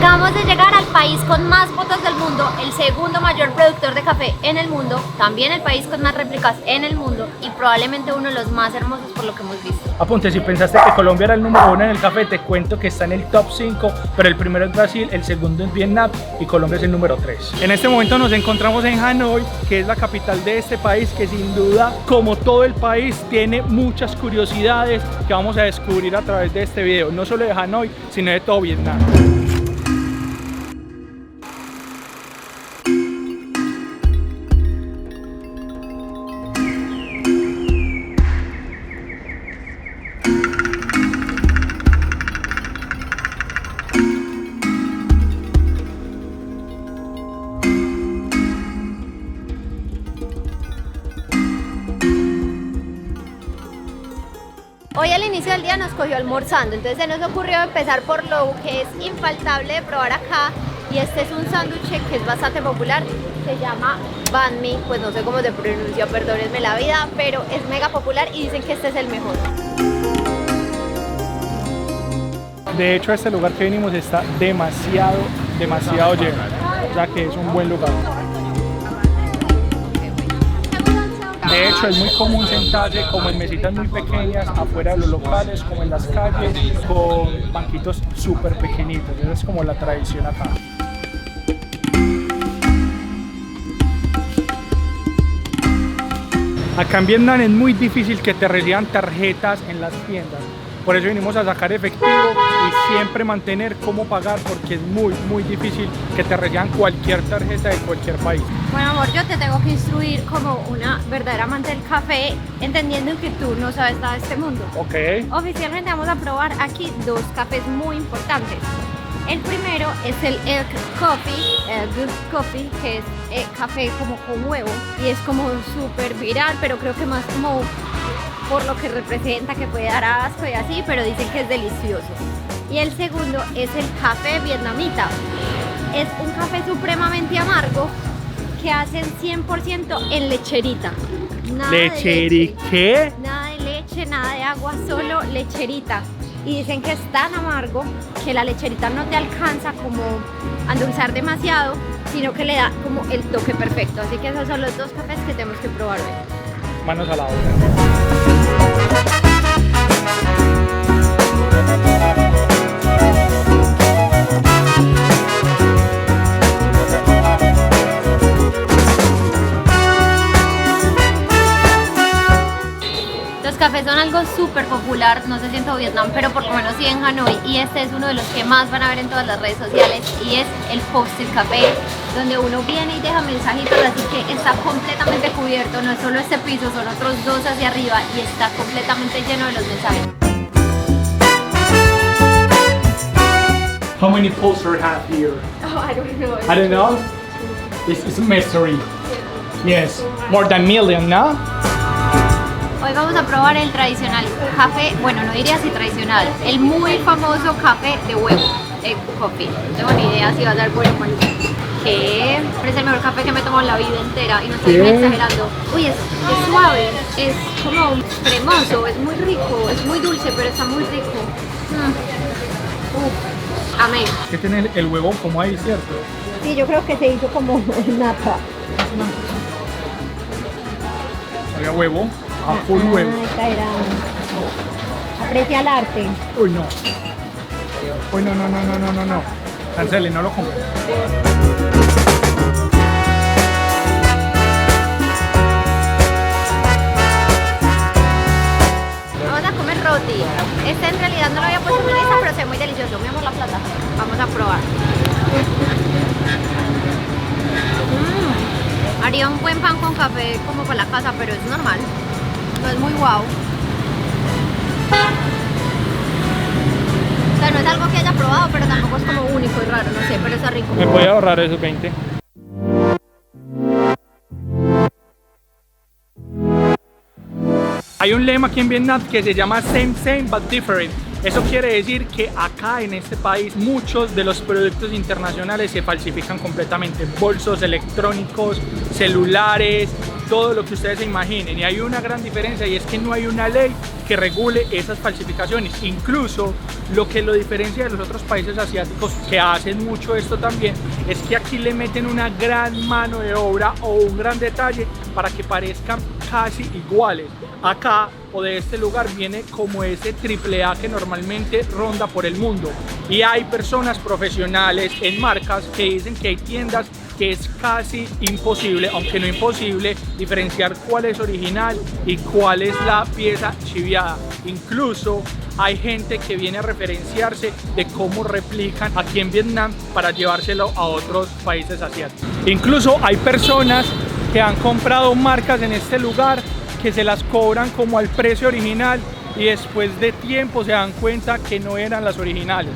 Acabamos de llegar al país con más potas del mundo, el segundo mayor productor de café en el mundo, también el país con más réplicas en el mundo y probablemente uno de los más hermosos por lo que hemos visto. Apunte, si pensaste que Colombia era el número 1 en el café, te cuento que está en el top 5, pero el primero es Brasil, el segundo es Vietnam y Colombia es el número 3. En este momento nos encontramos en Hanoi, que es la capital de este país, que sin duda, como todo el país, tiene muchas curiosidades que vamos a descubrir a través de este video, no solo de Hanoi, sino de todo Vietnam. Hoy al inicio del día nos cogió almorzando, entonces se nos ocurrió empezar por lo que es infaltable de probar acá, y este es un sándwich que es bastante popular, se llama banh mi, pues no sé cómo se pronuncia, perdónenme la vida, pero es mega popular y dicen que este es el mejor. De hecho, este lugar que vinimos está demasiado lleno, ya que es un buen lugar. De hecho, es muy común sentarse como en mesitas muy pequeñas afuera de los locales, como en las calles, con banquitos súper pequeñitos. Esa es como la tradición acá. Acá en Vietnam es muy difícil que te reciban tarjetas en las tiendas. Por eso vinimos a sacar efectivo y siempre mantener cómo pagar, porque es muy difícil que te reciban cualquier tarjeta de cualquier país. Bueno amor, yo te tengo que instruir como una verdadera amante del café, entendiendo que tú no sabes nada de este mundo. Ok. Oficialmente vamos a probar aquí dos cafés muy importantes. El primero es el Egg Coffee, Good Coffee, que es café como con huevo y es como súper viral, pero creo que más como por lo que representa, que puede dar asco y así, pero dicen que es delicioso. Y el segundo es el café vietnamita. Es un café supremamente amargo que hacen 100% en lecherita. Nada ¿Lecheri de qué? leche, nada de leche, nada de agua, solo lecherita. Y dicen que es tan amargo que la lecherita no te alcanza como a endulzar demasiado, sino que le da como el toque perfecto. Así que esos son los dos cafés que tenemos que probar hoy. Manos a la obra. Los cafés son algo súper popular, no sé si en todo Vietnam, pero por lo menos sí en Hanoi, y este es uno de los que más van a ver en todas las redes sociales, y es el Posted Café, donde uno viene y deja mensajitos, así que está completamente cubierto, no es solo este piso, son otros dos hacia arriba y está completamente lleno de los mensajes. How many posters have here? Oh, I don't know. I don't know. It's a mystery. Yes, more than million, no? Hoy vamos a probar el tradicional café, bueno, no diría si tradicional, el muy famoso café de huevo, Egg Coffee. No tengo ni idea si va a dar bueno o malo. ¿Qué? Es el mejor café que me he tomado en la vida entera y no estoy exagerando. Uy, es suave, es como cremoso, es muy rico, es muy dulce, pero está muy rico. Amén. Que tiene el huevo como ahí, ¿cierto? Sí, yo creo que se hizo como nata. Había huevo, a full huevo. Esta era... Aprecia el arte. Uy, no. Uy, no. Cancele, no lo compre. Vamos a comer roti. Este en realidad no lo había puesto en mi lista, pero se ve muy delicioso. Mi amor, la plata. Vamos a probar. Haría un buen pan con café como para la casa, pero es normal. No es muy guau. O sea, no es algo que haya probado, pero tampoco es como único y raro, no sé, pero está rico. Me voy a ahorrar esos 20. Hay un lema aquí en Vietnam que se llama same but different. Eso quiere decir que acá en este país muchos de los productos internacionales se falsifican completamente. Bolsos electrónicos, celulares, todo lo que ustedes se imaginen, y hay una gran diferencia, y es que no hay una ley que regule esas falsificaciones. Incluso lo que lo diferencia de los otros países asiáticos que hacen mucho esto también, es que aquí le meten una gran mano de obra o un gran detalle para que parezcan casi iguales. Acá o de este lugar viene como ese AAA que normalmente ronda por el mundo, y hay personas profesionales en marcas que dicen que hay tiendas que es casi imposible, aunque no imposible, diferenciar cuál es original y cuál es la pieza chiviada. Incluso hay gente que viene a referenciarse de cómo replican aquí en Vietnam para llevárselo a otros países asiáticos. Incluso hay personas que han comprado marcas en este lugar que se las cobran como al precio original, y después de tiempo se dan cuenta que no eran las originales.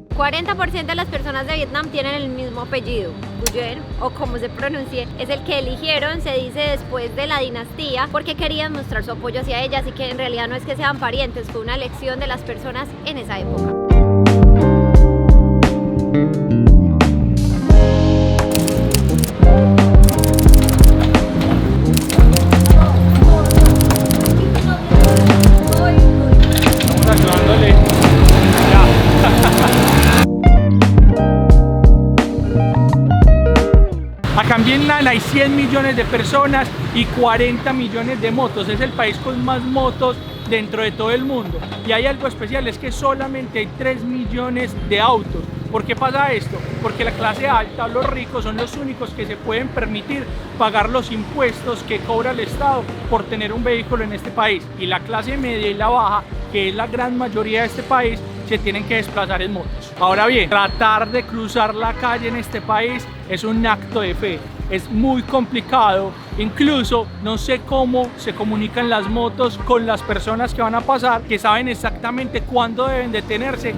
El 40% de las personas de Vietnam tienen el mismo apellido. Nguyen, o como se pronuncie, es el que eligieron, se dice, después de la dinastía, porque querían mostrar su apoyo hacia ella, así que en realidad no es que sean parientes, fue una elección de las personas en esa época. Acá en Vietnam hay 100 millones de personas y 40 millones de motos. Es el país con más motos dentro de todo el mundo. Y hay algo especial, es que solamente hay 3 millones de autos. ¿Por qué pasa esto? Porque la clase alta, los ricos, son los únicos que se pueden permitir pagar los impuestos que cobra el Estado por tener un vehículo en este país. Y la clase media y la baja, que es la gran mayoría de este país, se tienen que desplazar en motos. Ahora bien, tratar de cruzar la calle en este país es un acto de fe. Es muy complicado, incluso no sé cómo se comunican las motos con las personas que van a pasar, que saben exactamente cuándo deben detenerse.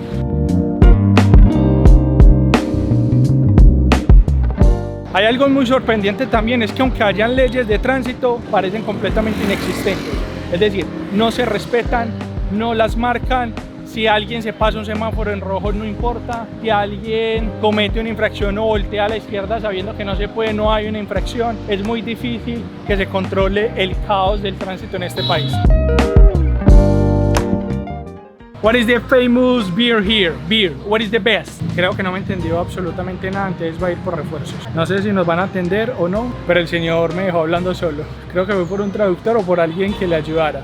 Hay algo muy sorprendente también, es que aunque hayan leyes de tránsito, parecen completamente inexistentes. Es decir, no se respetan, no las marcan. Si alguien se pasa un semáforo en rojo no importa, si alguien comete una infracción o voltea a la izquierda sabiendo que no se puede, no hay una infracción. Es muy difícil que se controle el caos del tránsito en este país. What is the famous beer here? Beer, what is the best? Creo que no me entendió absolutamente nada, entonces va a ir por refuerzos. No sé si nos van a atender o no, pero el señor me dejó hablando solo. Creo que fue por un traductor o por alguien que le ayudara.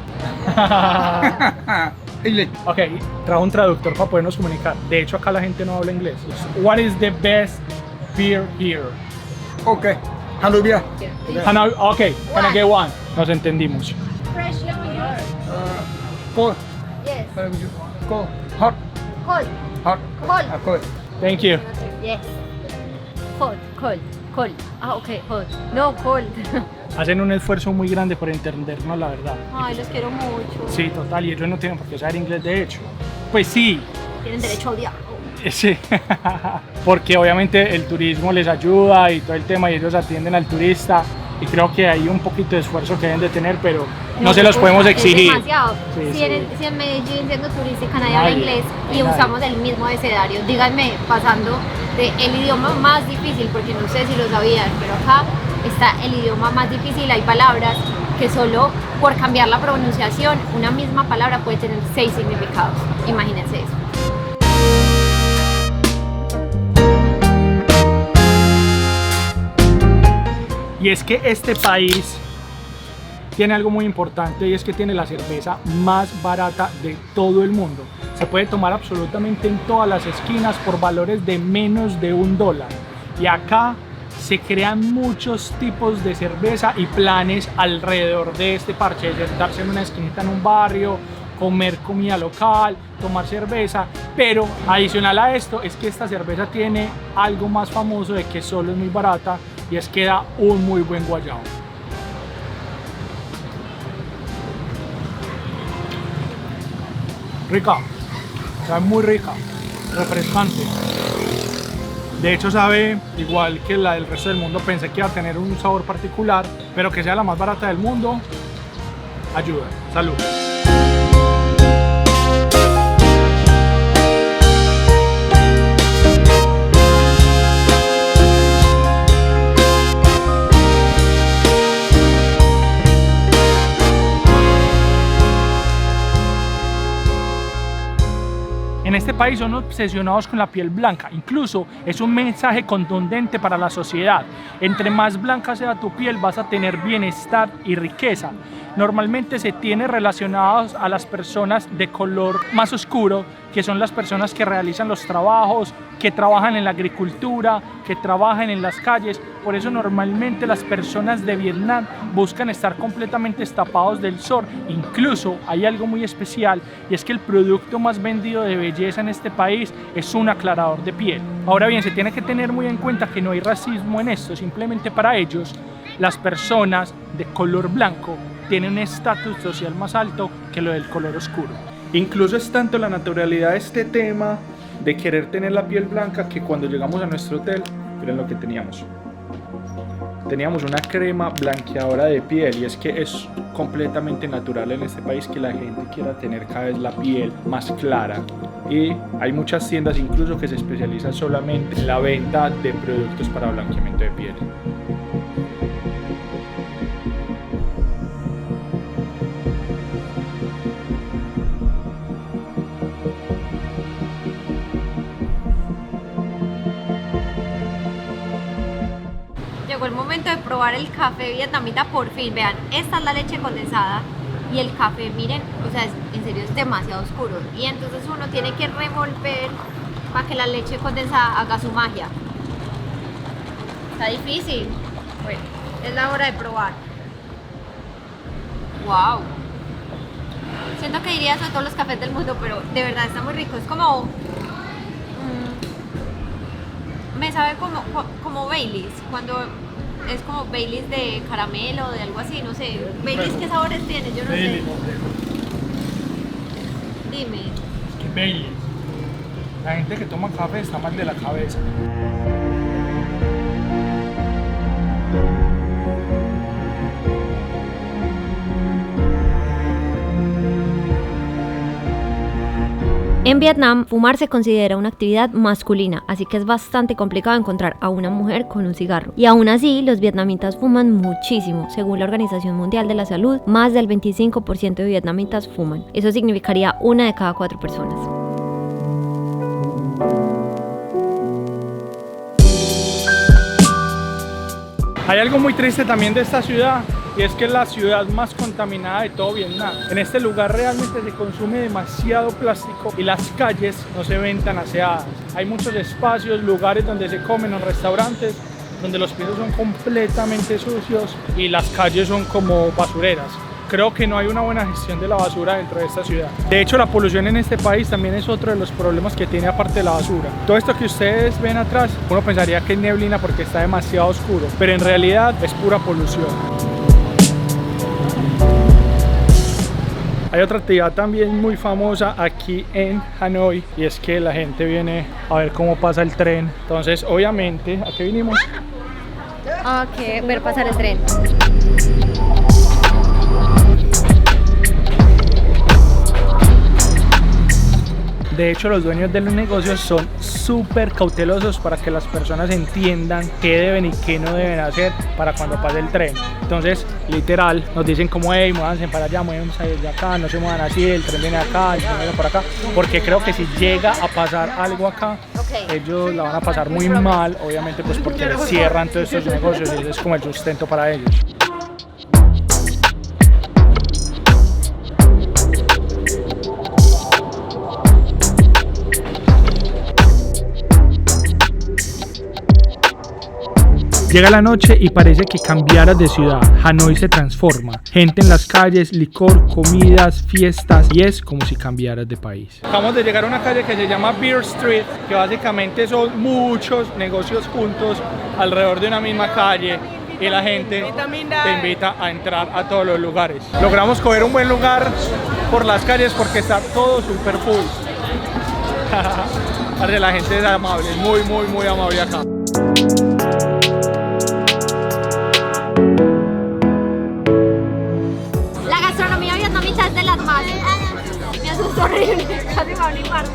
Ok, trajo un traductor para podernos comunicar. De hecho, acá la gente no habla inglés. What is the best beer here? Okay. Hanoi beer. Ok, can I get one? Nos entendimos. Fresh lemon juice. Cold. Yes. Cold. Hot. Cold. Hot. Cold. Cold. Thank you. Yes. Cold. Cold. Cold. Ah, ok. Cold. No, cold. Hacen un esfuerzo muy grande por entendernos, la verdad. Ay, los quiero mucho. Sí, total, y ellos no tienen por qué saber inglés, de hecho. Pues sí. Tienen derecho a odiar. Sí, porque obviamente el turismo les ayuda y todo el tema, y ellos atienden al turista, y creo que hay un poquito de esfuerzo que deben de tener, pero no se los podemos exigir. Es demasiado. Sí, Si en Medellín, siendo turística, nadie habla inglés y nadie. usamos el mismo abecedario, díganme, pasando del idioma más difícil, porque no sé si lo sabían, pero acá está el idioma más difícil. Hay palabras que solo por cambiar la pronunciación, una misma palabra puede tener 6 significados. Imagínense eso. Y es que este país tiene algo muy importante, y es que tiene la cerveza más barata de todo el mundo. Se puede tomar absolutamente en todas las esquinas por valores de menos de $1. Y acá se crean muchos tipos de cerveza y planes alrededor de este parche, de sentarse en una esquinita en un barrio, comer comida local, tomar cerveza. Pero adicional a esto es que esta cerveza tiene algo más famoso de que solo es muy barata, y es que da un muy buen guayabo. Rica, sabe muy rica, refrescante. De hecho sabe igual que la del resto del mundo. Pensé que iba a tener un sabor particular, pero que sea la más barata del mundo ayuda. Salud. este país son obsesionados con la piel blanca, incluso es un mensaje contundente para la sociedad. Entre más blanca sea tu piel vas a tener bienestar y riqueza. Normalmente se tiene relacionados a las personas de color más oscuro, que son las personas que realizan los trabajos, que trabajan en la agricultura, que trabajan en las calles. Por eso normalmente las personas de Vietnam buscan estar completamente destapados del sol. Incluso hay algo muy especial, y es que el producto más vendido de belleza en este país es un aclarador de piel. Ahora bien, se tiene que tener muy en cuenta que no hay racismo en esto. Simplemente para ellos, las personas de color blanco tienen un estatus social más alto que lo del color oscuro. Incluso es tanto la naturalidad de este tema de querer tener la piel blanca que cuando llegamos a nuestro hotel, miren lo que teníamos. Teníamos una crema blanqueadora de piel, y es que es completamente natural en este país que la gente quiera tener cada vez la piel más clara, y hay muchas tiendas incluso que se especializan solamente en la venta de productos para blanqueamiento de piel. Llegó el momento de probar el café vietnamita por fin. Vean, esta es la leche condensada y el café, miren, o sea, en serio es demasiado oscuro. Y entonces uno tiene que revolver para que la leche condensada haga su magia. Está difícil. Bueno, es la hora de probar. ¡Wow! Siento que diría eso de todos los cafés del mundo, pero de verdad está muy rico. Es como... me sabe como Baileys, cuando es como Baileys de caramelo o de algo así, no sé. Baileys, ¿qué sabores tiene? Yo no sé. Dime. Es que Baileys, la gente que toma café está mal de la cabeza. En Vietnam, fumar se considera una actividad masculina, así que es bastante complicado encontrar a una mujer con un cigarro. Y aún así, los vietnamitas fuman muchísimo. Según la Organización Mundial de la Salud, más del 25% de vietnamitas fuman. Eso significaría 1 de cada 4 personas. Hay algo muy triste también de esta ciudad, y es que es la ciudad más contaminada de todo Vietnam. En este lugar realmente se consume demasiado plástico y las calles no se ven tan aseadas. Hay muchos espacios, lugares donde se comen, en restaurantes, donde los pisos son completamente sucios y las calles son como basureras. Creo que no hay una buena gestión de la basura dentro de esta ciudad. De hecho, la polución en este país también es otro de los problemas que tiene, aparte de la basura. Todo esto que ustedes ven atrás, uno pensaría que es neblina porque está demasiado oscuro, pero en realidad es pura polución. Hay otra actividad también muy famosa aquí en Hanoi, y es que la gente viene a ver cómo pasa el tren. Entonces, obviamente, ¿a qué vinimos? Ok, ver pasar el tren. De hecho, los dueños de los negocios son súper cautelosos para que las personas entiendan qué deben y qué no deben hacer para cuando pase el tren. Entonces, literal, nos dicen como, hey, muévanse para allá, muévanse de acá, no se muevan así, el tren viene acá, el tren viene por acá. Porque creo que si llega a pasar algo acá, ellos la van a pasar muy mal, obviamente pues porque les cierran todos estos negocios y es como el sustento para ellos. Llega la noche y parece que cambiaras de ciudad. Hanoi se transforma. Gente en las calles, licor, comidas, fiestas, y es como si cambiaras de país. Acabamos de llegar a una calle que se llama Beer Street, que básicamente son muchos negocios juntos alrededor de una misma calle, y la gente te invita a entrar a todos los lugares. Logramos coger un buen lugar por las calles porque está todo super full. La gente es amable, muy amable acá. La gastronomía vietnamita es de las más... Me asustó horrible, casi me va a infarto.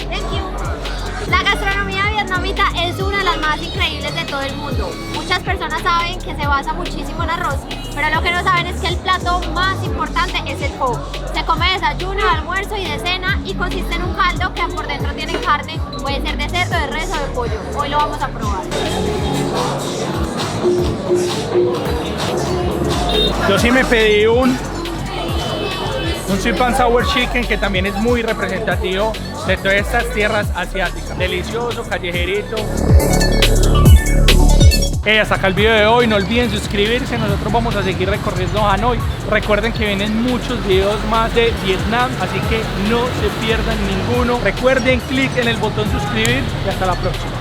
Thank you. La gastronomía vietnamita es una de las más increíbles de todo el mundo. Muchas personas saben que se basa muchísimo en arroz, pero lo que no saben es que el plato más importante es el pho. Se Se come de desayuno, de almuerzo y de cena y consiste en un caldo que por dentro tiene carne, puede ser de cerdo, de res o de pollo. Hoy lo vamos a probar. Yo sí me pedí un sweet and sour chicken que también es muy representativo de todas estas tierras asiáticas. Delicioso, callejerito. Hasta acá el video de hoy, no olviden suscribirse, nosotros vamos a seguir recorriendo Hanoi. Recuerden que vienen muchos videos más de Vietnam, así que no se pierdan ninguno. Recuerden, clic en el botón suscribir y hasta la próxima.